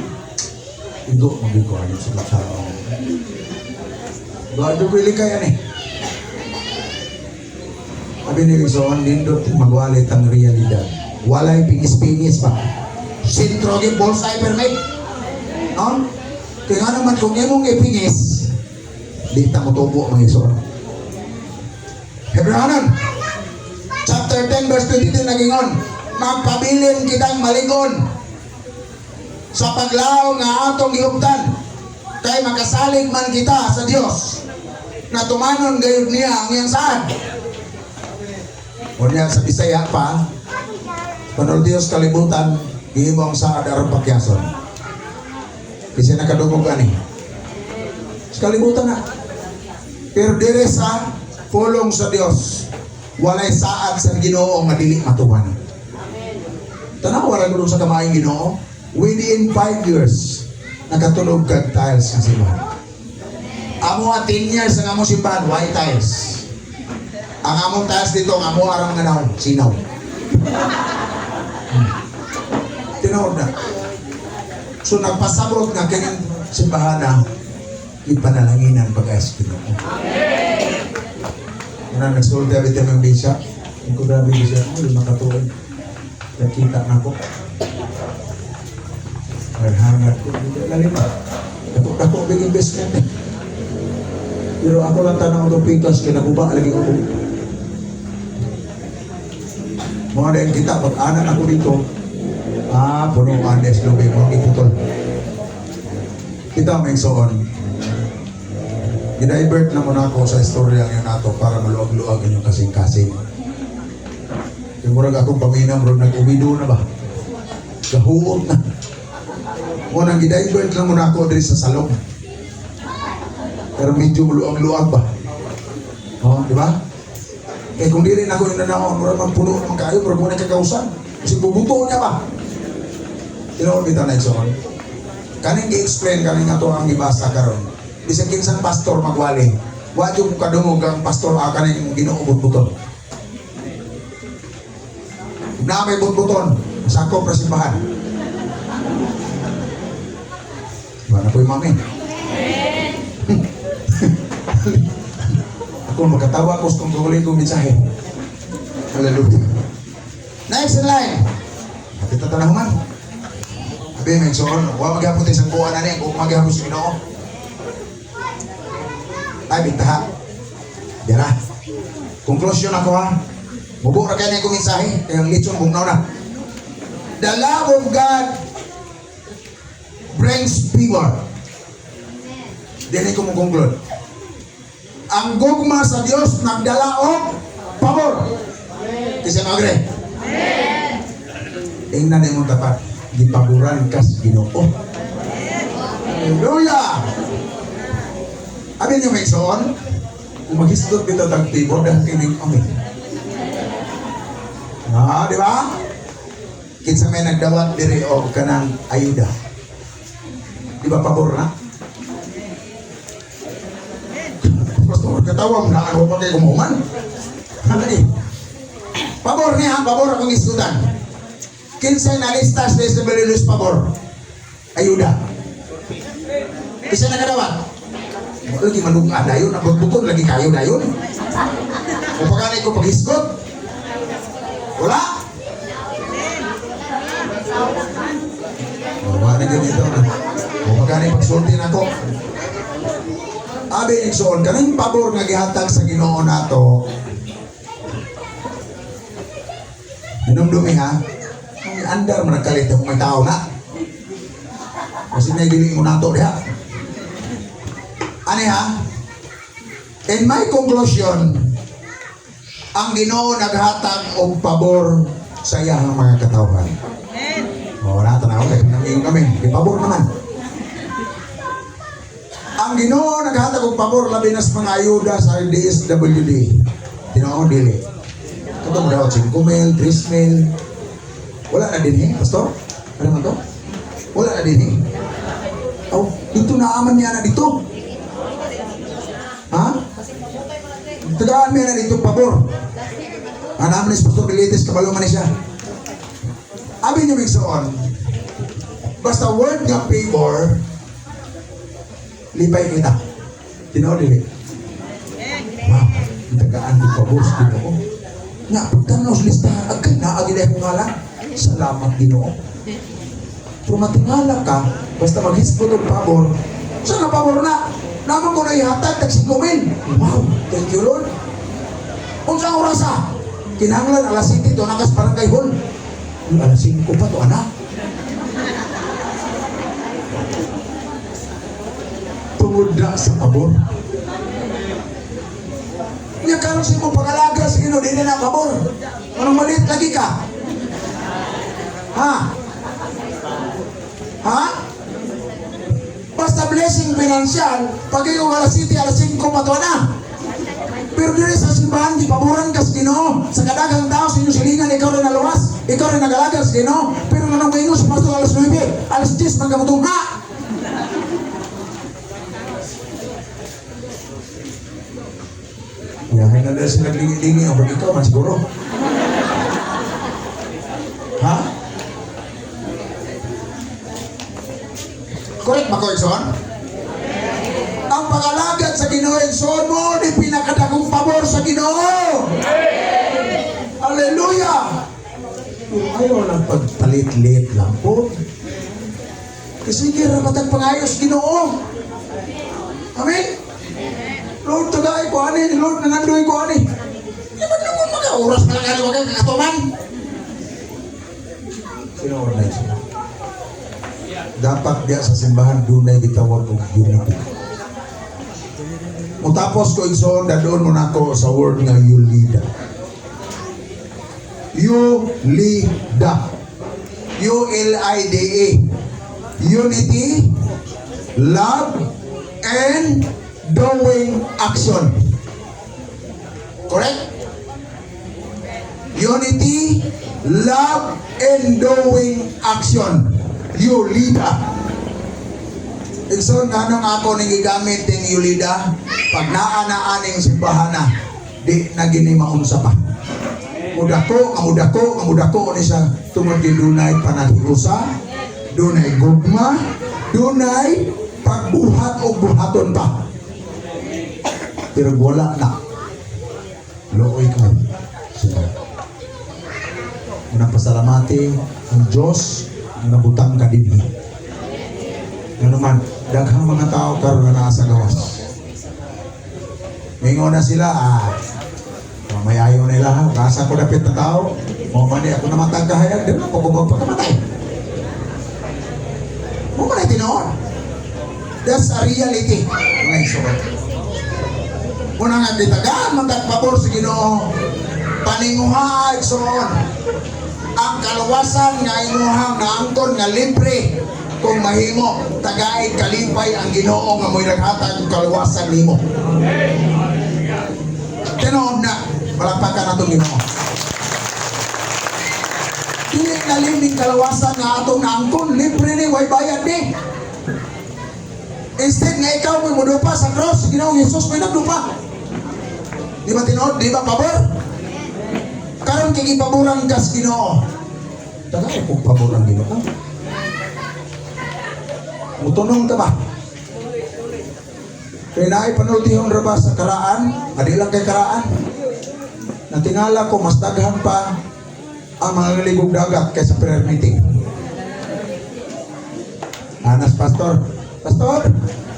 indo magiging ko ano sa masyado. Bago ko ilikay yan eh. Sabi ni Rizon, nindot magwalit ang realidad. Walay pingis-pingis pa. Sintrogi bullseye permit. No? Kaya nga naman kung imong ipingis, di ta mo tubo mga Rizon. Hebrahanan, chapter 10 verse 22 nagingon, magpabilin kitang maligon sa paglaom nga atong gihuptan, kay makasalig man kita sa Dios na tumanon gayud niya ang iyang saad. Unya sa Bisaya pa, panol Dios kalibutan, gihimo ang saad aron pakyason. Kasi nakadungog ani. Sa kalibutan na. Pero dire sa pulong sa Dios, walay saad sa Ginoo nga dili matuman. Tanaw wala gud sa kamaayong Ginoo, within 5 years nakatulog kag tiles sa simbahan. Amo 10 years ang amo simbahan, white tiles. Ang among tiles dito, ang amo arang nganaw, sinaw. Tinawag na. So nagpasabot nga kanyang simbahan na ipanalanginan pag-ayos Ginoo. Muna nagsulti abit yung bisya. Hindi ko grabe bisya. Lima katuloy. Nakita na ko. Hangat ko. Lalim ba? Ako big investment eh. Pero ako lang tanong ng pikas. Kaya nakuba lagi ako. Mga dahil kita. Pag-anan ako dito. Puno andes. Lubi mo. Iputol. Kita may soon. Dinivert na muna ako sa istorya ngayon nato para maluag-luag yung kasing-kasing. Yung murag akong pamina, murag nag-umido na ba? Gahuot na. Munang dinivert lang muna ako dito sa salong. Pero medyo maluag-luag ba? Di ba? Kung di rin ako yung nanahon, murag magpuno naman kayo, murag muna kakausan. Kasi bubuto niya ba? Tinoon kita na ito. Kaning i-explain, kaning nga ito ang ibasa karon. Bisag kinsan pastor magwali, wa yung kadungog ang pastor akan yung Ginoo butbuton. Na may butbuton, sakop ra simbahan. Mana po yung mami? Ako magkatawa ko kung tuloy ko mensahe. Hallelujah. Next in line. Kita tanah man. Abi may soon, wa magyapon isang buwan na ni, kung magyapon si Ginoo. Ay, bintaha. Yan na. Conclusion ako ha. Mubo na kaya na yung mensahe. Kaya ang lechon bugnaw na. The love of God brings favor. Dili ko mo conclude. Ang gugma sa Dios nagdala og pabor. Kasi magre. Tingnan na yung tapat. Gipaboran kas Ginoo. Hallelujah! Amin yung may soon, kung maghistot dito tag-tibor, dahil kinig amin. Di ba? Kinsa may nagdawat diri o kanang ayuda. Di ba pabor na? Pastor, katawa mo na ano pa kayo kumuman? Pabor niya, pabor akong istudan. Kinsa nalistas na sa Belilus pabor? Ayuda. Kinsa nagdawat? Lagi manung dayon, nagbutbuton lagi kayo dayon. O pagkanay ko paghisgot. Wala. Wala na ganito na. O gani pagsulti nako. Abi igsoon kanang pabor nga gihatag sa Ginoo nato. Dinumdumi ha. Ang andar man nagkalit ang may tao na. Kasi nagiling mo nato diha. Ani ha? In my conclusion, ang Ginoo naghatag og pabor sa iyang mga katawhan. O, natanaw kayo, nangingin kami, di pabor naman. Ang Ginoo naghatag og pabor labi na sa mga ayuda sa DSWD. Tinoo dili. Katong daw 5,000, 3,000. Wala na din eh, pastor? Ano man to? Wala na din eh. Oh, dito na aman niya na dito. Ha? Tagaan mo na dito pabor. Naman is Pastor Bilitis, kabalo man siya. Abi niyo migsoon, basta word nga favor, lipay kita. Tinaw dili. Wow, tagaan ko pabor sa Ginoo. Nga, pagtanaw sa lista, agay na, agilay ko nga lang. Salamat Ginoo. Pero matingala ka, basta mag-hispot og pabor, saan na pabor na? Naman ko na ihatag, tag-6,000. Wow, thank you Lord. Kung saan oras kinahanglan alas 7 to nakas barangay hall. Alas 5 pa to anak. Tungod na sa pabor. Nga karon sa imong pag-alaga sa Ginoo dili na pabor. Anong maliit lagi ka? Ha? Ha? Basta blessing financial, pag ikaw alas 7, alas 5 pa to na. Pero dili sa simbahan, di paboran ka sa Ginoo. Sa kadagang tao, sa inyong silingan, ikaw rin naluwas. Ikaw rin nagalaga sa Ginoo. Pero nanong kayo sa pastor alas 9, alas 10, magkamutong ha. Yahin na dahil sila lingi-lingi. O pag ikaw man siguro. Ha? Correct ba ko, Ikson? Ang pangalagad sa Ginoo, Ikson mo, ni pinakadagong pabor sa Ginoo. Hallelujah! Ayaw lang pagpalit-lit lang po. Kasi kira matag pangayos Ginoo. Amen? Lord, tagay ko ani. Lord, nanandoy ko ani. Di ba naman mag-auras na lang ani, wag kang kakatuman? Sino na siya? Dapat diya sa simbahan dunay bitawag og unity. Matapos ko igsoon, dadoon mo na ako sa word nga Yulida. Yulida. U-L-I-D-A. Unity, love, and doing action. Correct? Unity, love, and doing action. Yulida. Igsoon kanong ako ning gigamit ning Yulida, pag naa aning simbahan na, di na gini maunsa pa. Amudako ni siya tungod kay dunay panaghiusa, dunay gugma, dunay pagbuhat o buhaton pa. Pero wala na. Looy ka. Unang pasalamati ang Diyos na nabutang ka din. Ano naman, daghang mga tao karon na nasa gawas. Mingon na sila, mamayayo nila, kasa ko dapit na tao, mamani ako naman tagkahayag, di ba ako pagpagpamatay. Mamani tinoon. That's a reality. Mga isoon. Unang nga ditagaan, magtagpabor sa Ginoo. Paninguha, isoon. Ang kaluwasan nga inuhang naangkon nga libre kung mahimo tagaay kalipay ang Ginoo nga mo'y naghatag ng kaluwasan nimo. Tinood na, malakpakan na itong Ginoo. Dili na liming kaluwasan nga atong naangkon, libre ni, way bayad ni. Instead nga ikaw may mudupa sa cross, Ginoong Jesus may nagdupa. Di ba tinood? Di ba pabor? Karon kikipaboran ka sa Ginoo. Tagay kung pabor ang Ginoo. Mutunong ka ba? Kaya naay panultihon ra ba sa karaan? Adi lang kay karaan. Natingala ko mas daghan pa ang mga ligog dagat kaysa prayer meeting. Anas pastor, Pastor,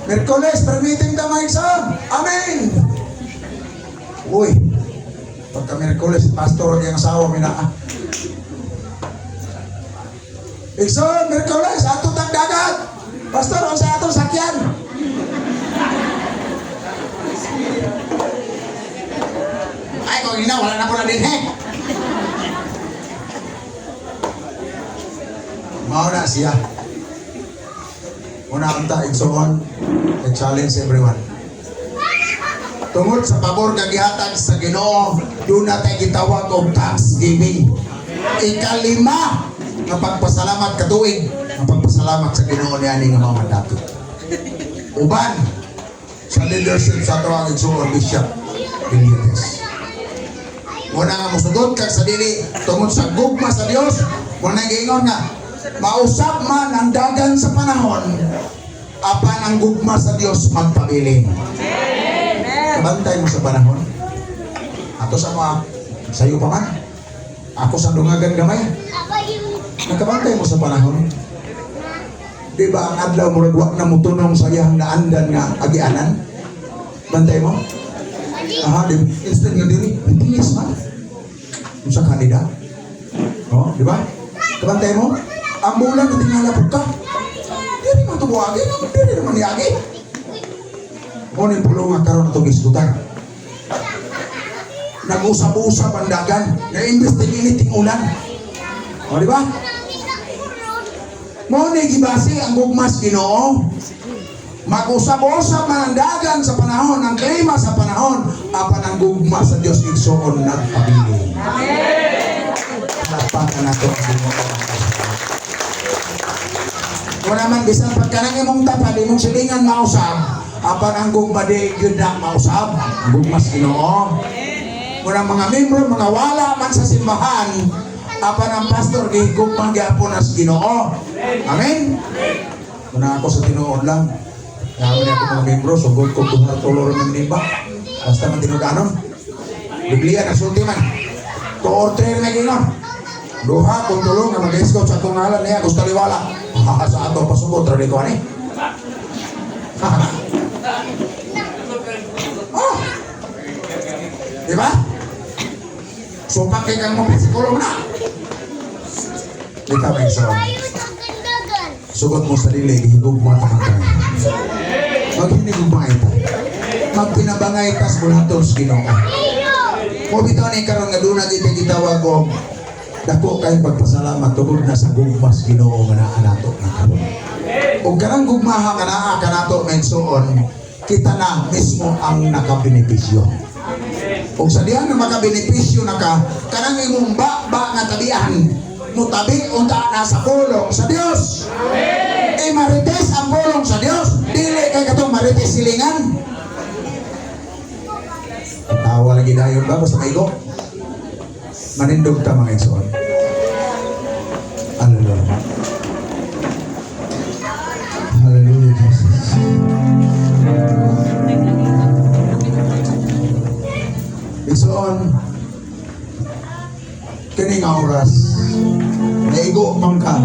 Merkules, permitting ta maigsoon. Amen. Uy, pagka Merkules, pastor ang asawa mina. Igsoon, Merkules, ato tag dagat. Pastor, ang sa atong sakyan. Ay, kung ina, wala na po na din, Mauna siya. Una ang ta, igsoon, challenge everyone. Tungod sa pabor kagihatag sa Ginoo, doon natin gitawag og thanksgiving. Ikalima, nga pagpasalamat katuig, nga pagpasalamat sa Ginoo niani nga mga mandato. Uban sa leadership sa tuwang igsoon Bishop Benitez. Muna nga musugod kag sa dili tungod sa gugma sa Dios, muna giingon nga mausap man ang dagan sa panahon, apan ang gugma sa Dios magpabilin. Kabantay mo sa panahon. Ato sa mga sayo pa man. Ako sa dungagan gamay. Nakabantay mo sa panahon. Di ba ang adlaw mo ragwa na mutunong sa iyang naandan nga agianan? Bantay mo? Aha, di instant nga diri. Tinis man. Kung sa kanida. Oh, di ba? Kabantay mo? Ang bulan na tingalapot ka. Diri mo tubuagi. Diri naman niagi. Kung yung pulong nga karoon itong isgutan. Nag-usap-usap ang dagan. Na-investigate yung ulan. O, di ba? Mo ni gibasi ang gugmas Ginoo. Mag-usap-usap man ang dagan sa panahon, ang klima sa panahon, apan ang gugma sa Dios igsoon nagpabilin. Amen. Napakan nato ang Ginoo. Kung naman bisan pagkanang imong tapad, imong silingan mausap, apan ang gugma di yun na mausap, ang gugmas Ginoo. Kung ang mga membro, mga wala man sa simbahan, apan ang pastor gigugma gyapon as Ginoo. Amen. Muna ako sa tinuod lang. Namin ako mga membro, sugod ko tulor ng nimba. Basta man tinudanon. Biblia na sulti man. 2 or 3 na ginon. Duha kung tulong na mag-escort sa atong ngalan niya, gusto liwala. Sa ato pasugod, trade ko ani. Oh! Diba? So, pakay kang mga psikolog na. Ikaw may isa. Sugot mo sa dili, higog mo at ang maghinigog mga ito. Magpinabangay tas mulatos Ginoo. Kung ito ni karon nga doon natin gitawag ko, dako kayong pagpasalamat tungod na sa gugmas Ginoo nga naa nato na karon. Ug kanang gugmaha nga naa kanato mensuon, kita na mismo ang nakabenepisyo. Ug sa diyan na makabenepisyo naka kanang imong ba nga tabian mo tabi unta na sa pulong sa Dios. Amen. Marites ang pulong sa Dios, dili kay katong marites silingan. Tawa lagi dayon ba basta maigo. Manindog ta mga igsoon. Hallelujah. Hallelujah, Jesus. Igsoon, kining oras, naigo man ka.